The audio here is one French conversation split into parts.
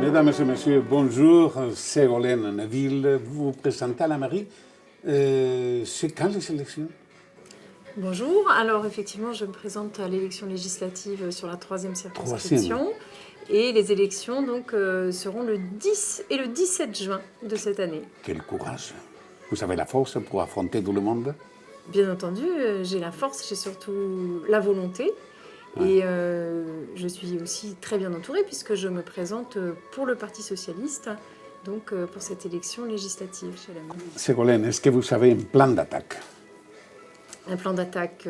Mesdames et messieurs, bonjour. Ségolène Neville, vous vous présentez à la mairie. C'est quand les élections? Bonjour, alors effectivement je me présente à l'élection législative sur la 3e circonscription. Et les élections donc, seront le 10 et le 17 juin de cette année. Quel courage! Vous avez la force pour affronter tout le monde? Bien entendu, j'ai la force, j'ai surtout la volonté. Ouais. Et je suis aussi très bien entourée puisque je me présente pour le Parti Socialiste, donc pour cette élection législative chez la mairie. Ségolène, est-ce que vous avez un plan d'attaque? Un plan d'attaque...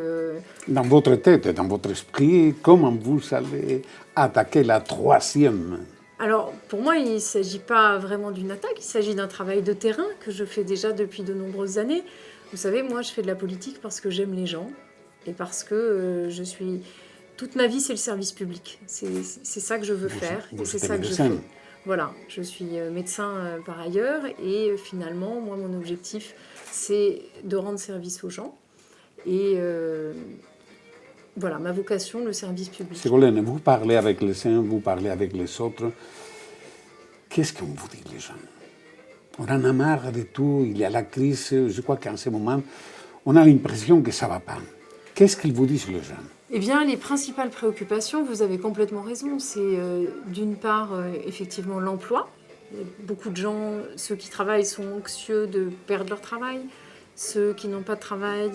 Dans votre tête, dans votre esprit, comment vous allez attaquer la 3e? Alors, pour moi, il ne s'agit pas vraiment d'une attaque, il s'agit d'un travail de terrain que je fais déjà depuis de nombreuses années. Vous savez, moi, je fais de la politique parce que j'aime les gens et parce que je suis... Toute ma vie, c'est le service public. C'est ça que je veux faire et c'est ça que je fais. Voilà, je suis médecin par ailleurs et finalement, moi, mon objectif, c'est de rendre service aux gens. Et voilà, ma vocation, le service public. Ségolène, vous parlez avec les uns, vous parlez avec les autres. Qu'est-ce qu'on vous dit, les gens? On en a marre de tout, il y a la crise. Je crois qu'en ce moment, on a l'impression que ça ne va pas. Qu'est-ce qu'ils vous disent, les gens? Eh bien, les principales préoccupations, vous avez complètement raison, c'est d'une part, effectivement, l'emploi. Beaucoup de gens, ceux qui travaillent, sont anxieux de perdre leur travail. Ceux qui n'ont pas de travail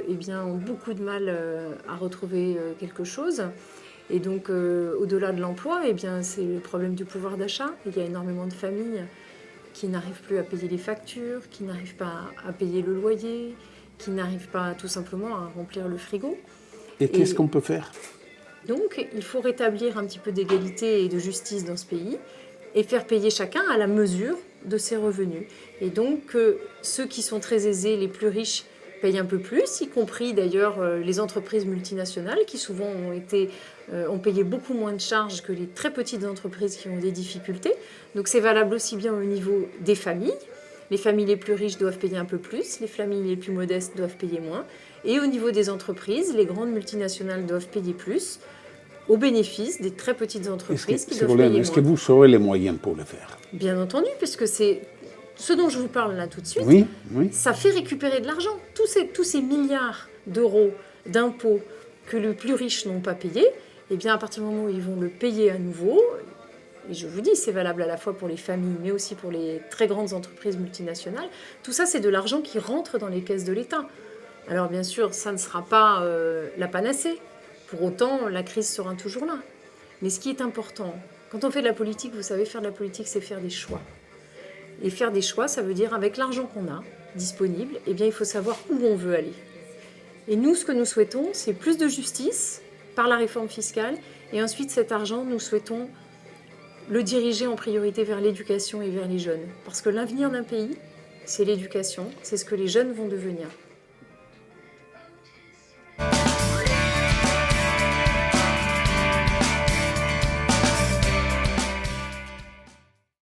eh bien, ont beaucoup de mal à retrouver quelque chose. Et donc, au-delà de l'emploi, eh bien, c'est le problème du pouvoir d'achat. Il y a énormément de familles qui n'arrivent plus à payer les factures, qui n'arrivent pas à payer le loyer, qui n'arrivent pas tout simplement à remplir le frigo. Et qu'est-ce qu'on peut faire? Donc, il faut rétablir un petit peu d'égalité et de justice dans ce pays et faire payer chacun à la mesure de ses revenus. Et donc, ceux qui sont très aisés, les plus riches, payent un peu plus, y compris d'ailleurs les entreprises multinationales qui souvent ont payé beaucoup moins de charges que les très petites entreprises qui ont des difficultés. Donc c'est valable aussi bien au niveau des familles. Les familles les plus riches doivent payer un peu plus, les familles les plus modestes doivent payer moins. Et au niveau des entreprises, les grandes multinationales doivent payer plus, au bénéfice des très petites entreprises qui doivent payer moins. Est-ce que vous aurez les moyens pour le faire? Bien entendu, puisque c'est ce dont je vous parle là tout de suite. Oui. Ça fait récupérer de l'argent. Tous ces milliards d'euros d'impôts que les plus riches n'ont pas payés, eh bien à partir du moment où ils vont le payer à nouveau, et je vous dis, c'est valable à la fois pour les familles, mais aussi pour les très grandes entreprises multinationales, tout ça c'est de l'argent qui rentre dans les caisses de l'État. Alors bien sûr, ça ne sera pas la panacée. Pour autant, la crise sera toujours là. Mais ce qui est important, quand on fait de la politique, vous savez, faire de la politique, c'est faire des choix. Et faire des choix, ça veut dire, avec l'argent qu'on a disponible, eh bien, il faut savoir où on veut aller. Et nous, ce que nous souhaitons, c'est plus de justice par la réforme fiscale. Et ensuite, cet argent, nous souhaitons le diriger en priorité vers l'éducation et vers les jeunes. Parce que l'avenir d'un pays, c'est l'éducation, c'est ce que les jeunes vont devenir.